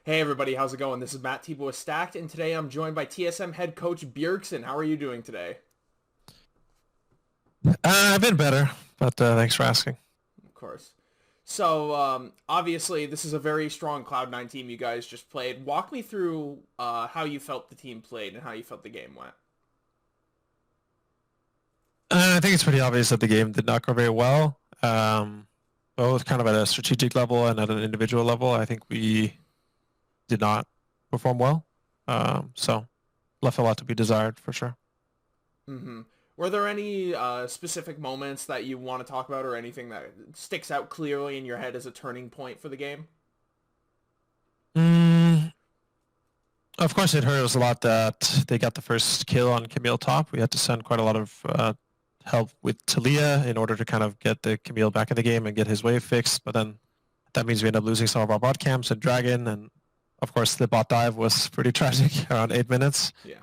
Hey everybody, how's it going? This is Matt Tebow with Stacked, and today I'm joined by TSM head coach Bjergsen. How are you doing today? I've been better, but thanks for asking. Of course. So, obviously, this is a very strong Cloud9 team you guys just played. Walk me through how you felt the team played and how you felt the game went. I think it's pretty obvious that the game did not go very well, both kind of at a strategic level and at an individual level. I think we did not perform well, so left a lot to be desired for sure. Mm-hmm. Were there any specific moments that you want to talk about or anything that sticks out clearly in your head as a turning point for the game? Mm, of course, it hurt us a lot that they got the first kill on Camille top. We had to send quite a lot of help with Talia in order to kind of get the Camille back in the game and get his wave fixed, but then that means we end up losing some of our bot camps and Dragon, and of course the bot dive was pretty tragic around 8 minutes. Yeah.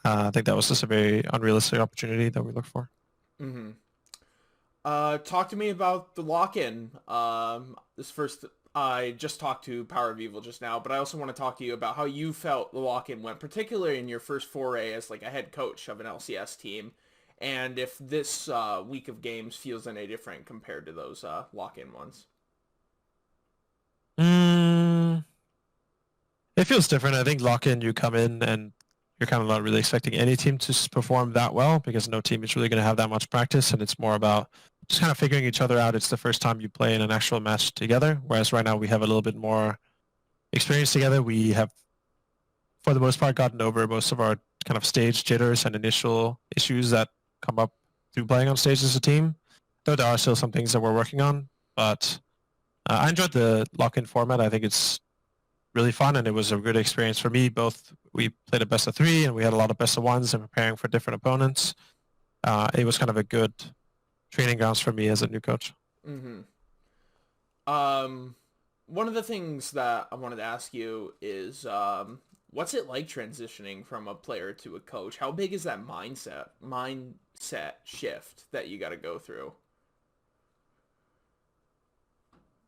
I think that was just a very unrealistic opportunity that we looked for. Mm-hmm. Talk to me about the lock-in. This first, I just talked to Power of Evil just now, but I also want to talk to you about how you felt the lock-in went, particularly in your first foray as like a head coach of an LCS team, and if this week of games feels any different compared to those lock-in ones. Mm, it feels different. I think lock-in, you come in and you're kind of not really expecting any team to perform that well because no team is really going to have that much practice, and it's more about just kind of figuring each other out. It's the first time you play in an actual match together, whereas right now we have a little bit more experience together. We have, for the most part, gotten over most of our kind of stage jitters and initial issues that come up through playing on stage as a team. Though there are still some things that we're working on, but I enjoyed the lock-in format. I think it's really fun, and it was a good experience for me. Both we played a best of three, and we had a lot of best of ones, and preparing for different opponents. It was kind of a good training grounds for me as a new coach. Mm-hmm. Um, One of the things that I wanted to ask you is, what's it like transitioning from a player to a coach? How big is that mindset shift that you got to go through?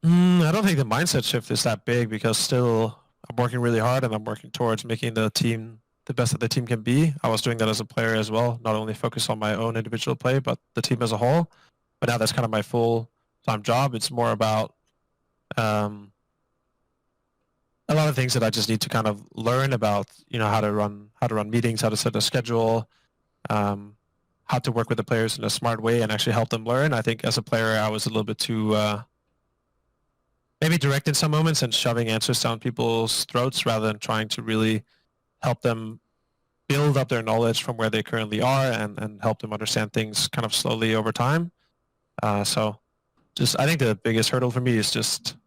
I don't think the mindset shift is that big because still I'm working really hard and I'm working towards making the team the best that the team can be. I was doing that as a player as well, not only focus on my own individual play, but the team as a whole. But now that's kind of my full-time job. It's more about um, a lot of things that I just need to kind of learn about, how to run meetings, how to set a schedule, um, how to work with the players in a smart way and actually help them learn. I think as a player, I was a little bit too maybe direct in some moments and shoving answers down people's throats rather than trying to really help them build up their knowledge from where they currently are and help them understand things kind of slowly over time. So just I think the biggest hurdle for me is just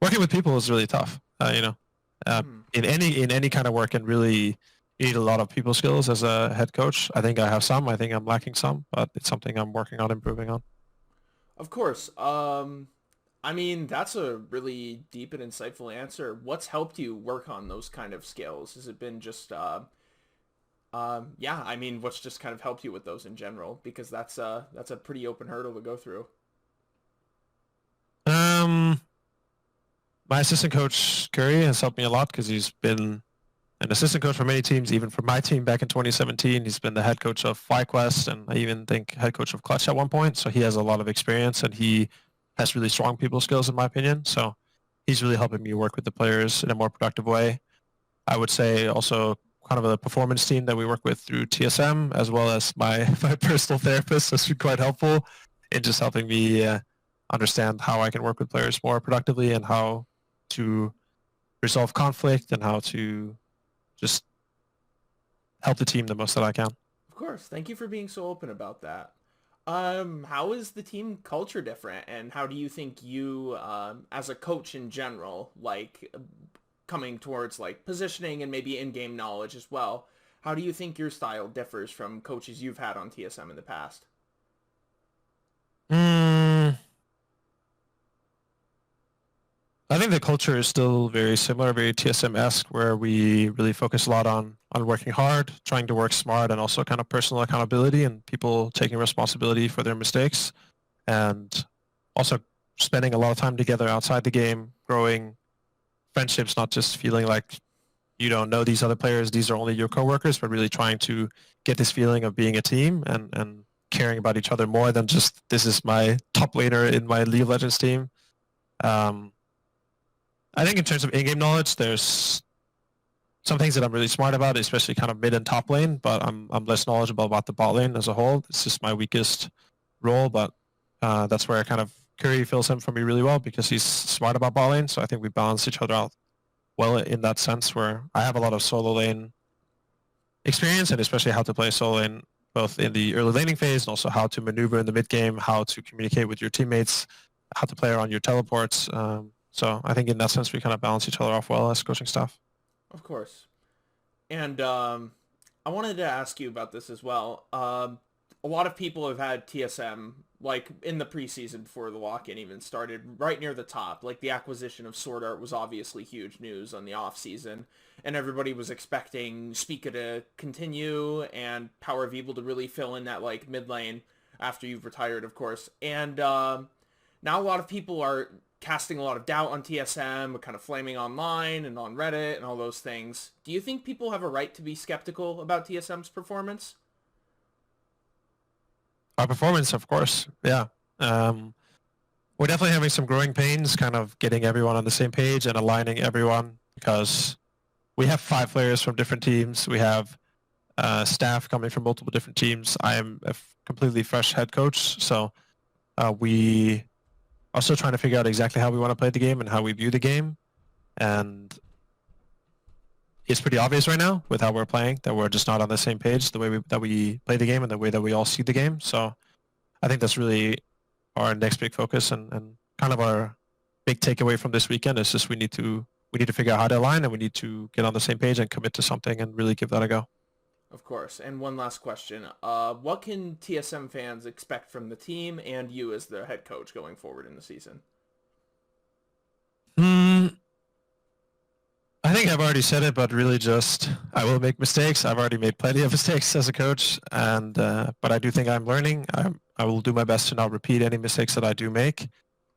working with people is really tough. Uh, Hmm. in any kind of work, and really you need a lot of people skills as a head coach. I think I have some. I think I'm lacking some, but it's something I'm working on improving on. Of course. I mean, that's a really deep and insightful answer. What's helped you work on those kind of skills? Has it been just, yeah, I mean, what's just kind of helped you with those in general? Because that's a pretty open hurdle to go through. Um, my assistant coach Curry has helped me a lot because he's been an assistant coach for many teams, even for my team back in 2017. He's been the head coach of FlyQuest and I even think head coach of Clutch at one point. So he has a lot of experience and he has really strong people skills in my opinion. So he's really helping me work with the players in a more productive way. I would say also kind of a performance team that we work with through TSM as well as my, my personal therapist has been quite helpful in just helping me understand how I can work with players more productively and how to resolve conflict and how to just help the team the most that I can. Of course. Thank you for being so open about that. How is the team culture different, and how do you think you, as a coach in general, like coming towards like positioning and maybe in-game knowledge as well, how do you think your style differs from coaches you've had on TSM in the past? Mm, I think the culture is still very similar, very TSM-esque, where we really focus a lot on working hard, trying to work smart, and also kind of personal accountability and people taking responsibility for their mistakes, and also spending a lot of time together outside the game, growing friendships, not just feeling like you don't know these other players, these are only your coworkers, but really trying to get this feeling of being a team and caring about each other more than just this is my top laner in my League of Legends team. Um, I think in terms of in-game knowledge, there's some things that I'm really smart about, especially kind of mid and top lane, but I'm less knowledgeable about the bot lane as a whole. It's just my weakest role, but that's where kind of Curry fills in for me really well because he's smart about bot lane. So I think we balance each other out well in that sense where I have a lot of solo lane experience and especially how to play solo lane both in the early laning phase and also how to maneuver in the mid game, how to communicate with your teammates, how to play around your teleports. So I think in that sense we kind of balance each other off well as coaching staff. Of course. And I wanted to ask you about this as well. A lot of people have had TSM, like, in the preseason before the lock-in even started, right near the top. Like, the acquisition of Sword Art was obviously huge news on the off-season, and everybody was expecting Spica to continue and Power of Evil to really fill in that, like, mid lane after you've retired, of course. And now a lot of people are casting a lot of doubt on TSM, kind of flaming online and on Reddit and all those things. Do you think people have a right to be skeptical about TSM's performance? Our performance, of course, yeah. We're definitely having some growing pains, kind of getting everyone on the same page and aligning everyone because we have 5 players from different teams. We have staff coming from multiple different teams. I am a completely fresh head coach, so we are still trying to figure out exactly how we want to play the game and how we view the game. And it's pretty obvious right now with how we're playing that we're just not on the same page, the way that we play the game and the way that we all see the game. So I think that's really our next big focus and kind of our big takeaway from this weekend is just we need to figure out how to align and we need to get on the same page and commit to something and really give that a go. Of course. And one last question. What can TSM fans expect from the team and you as the head coach going forward in the season? I think I've already said it, but really just I will make mistakes. I've already made plenty of mistakes as a coach, and but I do think I'm learning. I will do my best to not repeat any mistakes that I do make,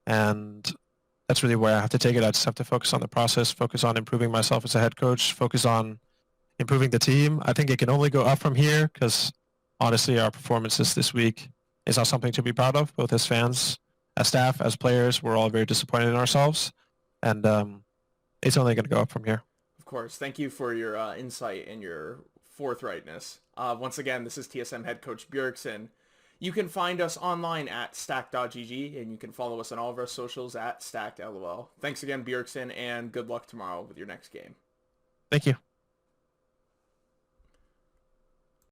and that's really where I have to take it. I just have to focus on the process, focus on improving myself as a head coach, focus on improving the team. I think it can only go up from here because honestly, our performances this week is not something to be proud of, both as fans, as staff, as players. We're all very disappointed in ourselves, and it's only going to go up from here. Of course. Thank you for your insight and your forthrightness. Once again, this is TSM head coach Bjergsen. You can find us online at stack.gg, and you can follow us on all of our socials at stackedlol. Thanks again, Bjergsen, and good luck tomorrow with your next game. Thank you.